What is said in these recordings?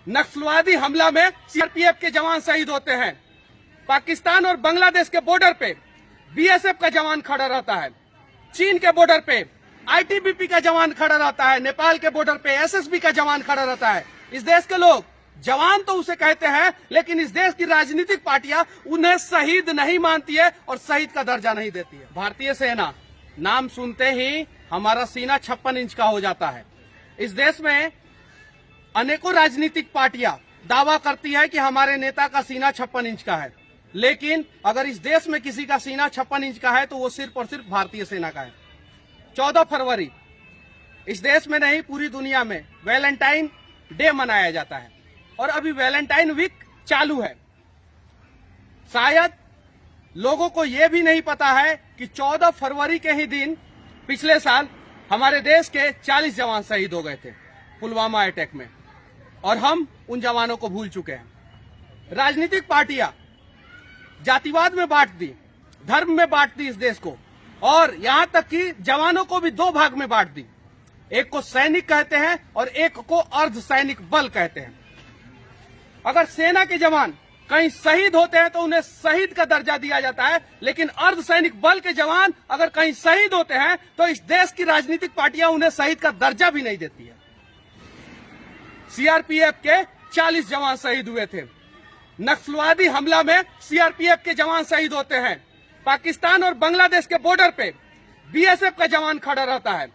नक्सलवादी हमला में सीआरपीएफ के जवान शहीद होते हैं। पाकिस्तान और बांग्लादेश के बॉर्डर पे बीएसएफ का जवान खड़ा रहता है। चीन के बॉर्डर पे आईटीबीपी का जवान खड़ा रहता है। नेपाल के बॉर्डर पे एसएसबी का जवान खड़ा रहता है। इस देश के लोग जवान तो उसे कहते हैं, लेकिन इस देश की राजनीतिक पार्टियां उन्हें शहीद नहीं मानती है और शहीद का दर्जा नहीं देती है। भारतीय सेना नाम सुनते ही हमारा सीना 56 इंच का हो जाता है। इस देश में अनेकों राजनीतिक पार्टियां दावा करती है कि हमारे नेता का सीना 56 इंच का है, लेकिन अगर इस देश में किसी का सीना 56 इंच का है तो वो सिर्फ और सिर्फ भारतीय सेना का है। 14 फरवरी इस देश में नहीं पूरी दुनिया में वैलेंटाइन डे मनाया जाता है और अभी वैलेंटाइन वीक चालू है। शायद लोगों को यह भी नहीं पता है कि 14 फरवरी के ही दिन पिछले साल हमारे देश के 40 जवान शहीद हो गए थे पुलवामा अटैक में, और हम उन जवानों को भूल चुके हैं। राजनीतिक पार्टियां जातिवाद में बांट दी, धर्म में बांट दी इस देश को, और यहां तक कि जवानों को भी 2 भाग में बांट दी। एक को सैनिक कहते हैं और एक को अर्धसैनिक बल कहते हैं। अगर सेना के जवान कहीं शहीद होते हैं तो उन्हें शहीद का दर्जा दिया जाता है, लेकिन अर्धसैनिक बल के जवान अगर कहीं शहीद होते हैं तो इस देश की राजनीतिक पार्टियां उन्हें शहीद का दर्जा भी नहीं देती है। सीआरपीएफ के 40 जवान शहीद हुए थे। नक्सलवादी हमला में सीआरपीएफ के जवान शहीद होते हैं। पाकिस्तान और बांग्लादेश के बॉर्डर पे बीएसएफ का जवान खड़ा रहता है।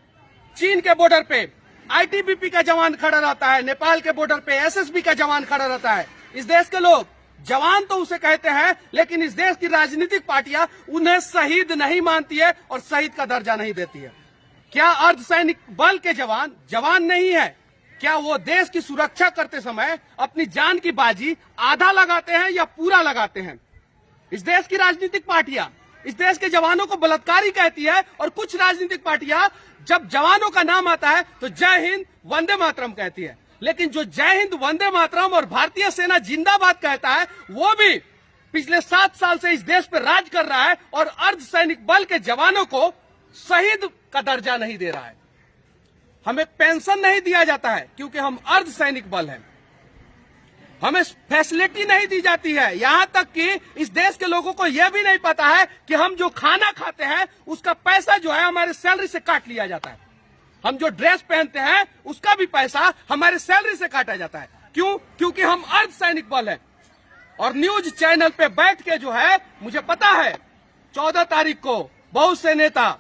चीन के बॉर्डर पे आईटीबीपी का जवान खड़ा रहता है। नेपाल के बॉर्डर पे एसएसबी का जवान खड़ा रहता है। इस देश के लोग जवान तो उसे कहते हैं, लेकिन इस देश की राजनीतिक पार्टियां उन्हें शहीद नहीं मानती है और शहीद का दर्जा नहीं देती है। क्या अर्धसैनिक बल के जवान जवान नहीं है? क्या वो देश की सुरक्षा करते समय अपनी जान की बाजी आधा लगाते हैं या पूरा लगाते हैं? इस देश की राजनीतिक पार्टियां इस देश के जवानों को बलात्कारी कहती है, और कुछ राजनीतिक पार्टियां जब जवानों का नाम आता है तो जय हिंद वंदे मातरम कहती है। लेकिन जो जय हिंद वंदे मातरम और भारतीय सेना जिंदाबाद कहता है, वो भी पिछले 7 साल से इस देश पर राज कर रहा है और अर्धसैनिक बल के जवानों को शहीद का दर्जा नहीं दे रहा है। हमें पेंशन नहीं दिया जाता है क्योंकि हम अर्धसैनिक बल हैं। हमें फैसिलिटी नहीं दी जाती है, यहां तक कि इस देश के लोगों को यह भी नहीं पता है कि हम जो खाना खाते हैं उसका पैसा जो है हमारे सैलरी से काट लिया जाता है। हम जो ड्रेस पहनते हैं उसका भी पैसा हमारे सैलरी से काटा जाता है। क्यों? क्योंकि हम अर्धसैनिक बल हैं। और न्यूज चैनल पे बैठ के जो है, मुझे पता है 14 तारीख को बहुत से नेता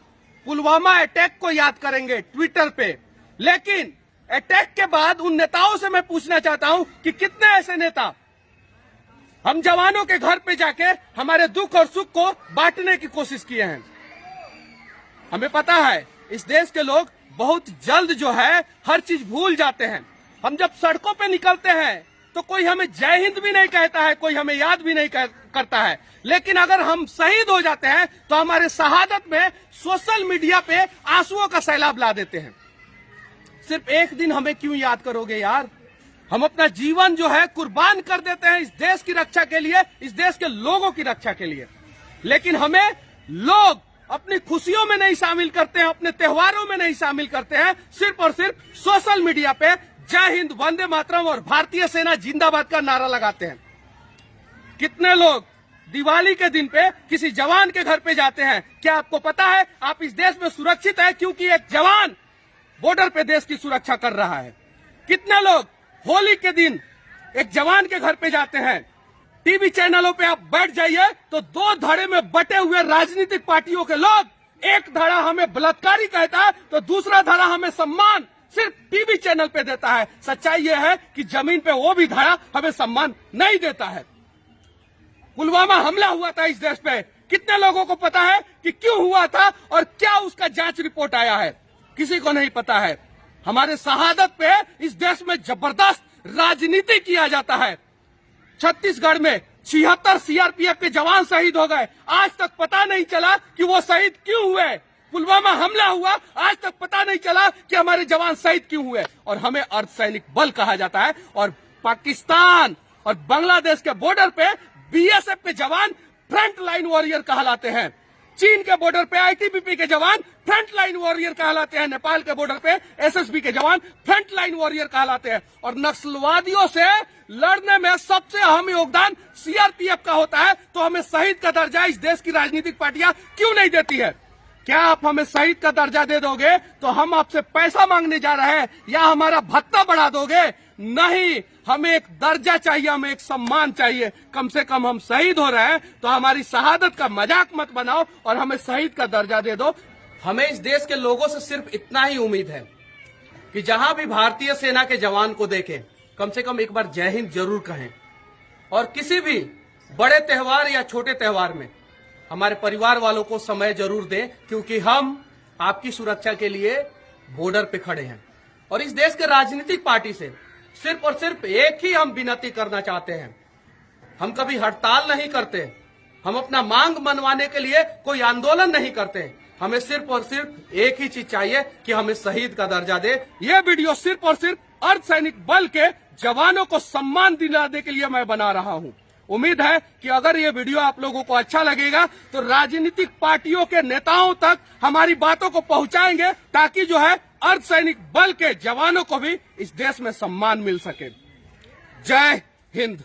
पुलवामा अटैक को याद करेंगे ट्विटर पे, लेकिन अटैक के बाद उन नेताओं से मैं पूछना चाहता हूं कि कितने ऐसे नेता हम जवानों के घर पे जाके हमारे दुख और सुख को बांटने की कोशिश किए हैं। हमें पता है इस देश के लोग बहुत जल्द जो है हर चीज भूल जाते हैं। हम जब सड़कों पे निकलते हैं तो कोई हमें जय हिंद भी नहीं कहता है, कोई हमें याद भी नहीं करता है, लेकिन अगर हम शहीद हो जाते हैं तो हमारे शहादत में सोशल मीडिया पे आंसुओं का सैलाब ला देते हैं। सिर्फ एक दिन हमें क्यों याद करोगे यार? हम अपना जीवन जो है कुर्बान कर देते हैं इस देश की रक्षा के लिए, इस देश के लोगों की रक्षा के लिए, लेकिन हमें लोग अपनी खुशियों में नहीं शामिल करते हैं, अपने त्योहारों में नहीं शामिल करते हैं। सिर्फ और सिर्फ सोशल मीडिया पे जय हिंद वंदे मातरम और भारतीय सेना जिंदाबाद का नारा लगाते हैं। कितने लोग दिवाली के दिन पे किसी जवान के घर पे जाते हैं? क्या आपको पता है आप इस देश में सुरक्षित है क्योंकि एक जवान बॉर्डर पे देश की सुरक्षा कर रहा है? कितने लोग होली के दिन एक जवान के घर पे जाते हैं? टीवी चैनलों पे आप बैठ जाइए तो 2 धड़े में बटे हुए राजनीतिक पार्टियों के लोग, एक धड़ा हमें बलात्कारी कहता है तो दूसरा धड़ा हमें सम्मान सिर्फ टीवी चैनल पे देता है। सच्चाई यह है कि जमीन पे वो भी धड़ा हमें सम्मान नहीं देता है। पुलवामा हमला हुआ था इस देश पे, कितने लोगों को पता है कि क्यों हुआ था और क्या उसका जांच रिपोर्ट आया है? किसी को नहीं पता है। हमारे शहादत पे इस देश में जबरदस्त राजनीति किया जाता है। छत्तीसगढ़ में 76 सीआरपीएफ के जवान शहीद हो गए, आज तक पता नहीं चला कि वो शहीद क्यों हुए। पुलवामा हमला हुआ, आज तक पता नहीं चला कि हमारे जवान शहीद क्यों हुए, और हमें अर्धसैनिक बल कहा जाता है। और पाकिस्तान और बांग्लादेश के बॉर्डर पे बीएसएफ के जवान फ्रंट लाइन वॉरियर कहलाते हैं। चीन के बॉर्डर पे आईटीबीपी के जवान फ्रंट लाइन वॉरियर कहलाते हैं, नेपाल के बॉर्डर पे एसएसबी के जवान फ्रंट लाइन वॉरियर कहलाते हैं। और नक्सलवादियों से लड़ने में सबसे अहम योगदान सीआरपीएफ का होता है। तो हमें शहीद का दर्जा इस देश की राजनीतिक पार्टियां क्यों नहीं देती है? क्या आप हमें शहीद का दर्जा दे दोगे तो हम आपसे पैसा मांगने जा रहे हैं या हमारा भत्ता बढ़ा दोगे? नहीं, हमें एक दर्जा चाहिए, हमें एक सम्मान चाहिए। कम से कम हम शहीद हो रहे हैं तो हमारी शहादत का मजाक मत बनाओ और हमें शहीद का दर्जा दे दो। हमें इस देश के लोगों से सिर्फ इतना ही उम्मीद है कि जहां भी भारतीय सेना के जवान को देखें, कम से कम एक बार जय हिंद जरूर कहें। और किसी भी बड़े त्योहार या छोटे त्योहार में हमारे परिवार वालों को समय जरूर दें, क्योंकि हम आपकी सुरक्षा के लिए बॉर्डर पे खड़े हैं। और इस देश के राजनीतिक पार्टी से सिर्फ और सिर्फ एक ही हम विनती करना चाहते हैं, हम कभी हड़ताल नहीं करते, हम अपना मांग मनवाने के लिए कोई आंदोलन नहीं करते। हमें सिर्फ और सिर्फ एक ही चीज चाहिए कि हमें शहीद का दर्जा दे। ये वीडियो सिर्फ और सिर्फ अर्धसैनिक बल के जवानों को सम्मान दिलाने के लिए मैं बना रहा हूं। उम्मीद है कि अगर ये वीडियो आप लोगों को अच्छा लगेगा तो राजनीतिक पार्टियों के नेताओं तक हमारी बातों को पहुंचाएंगे, ताकि जो है अर्धसैनिक बल के जवानों को भी इस देश में सम्मान मिल सके। जय हिंद।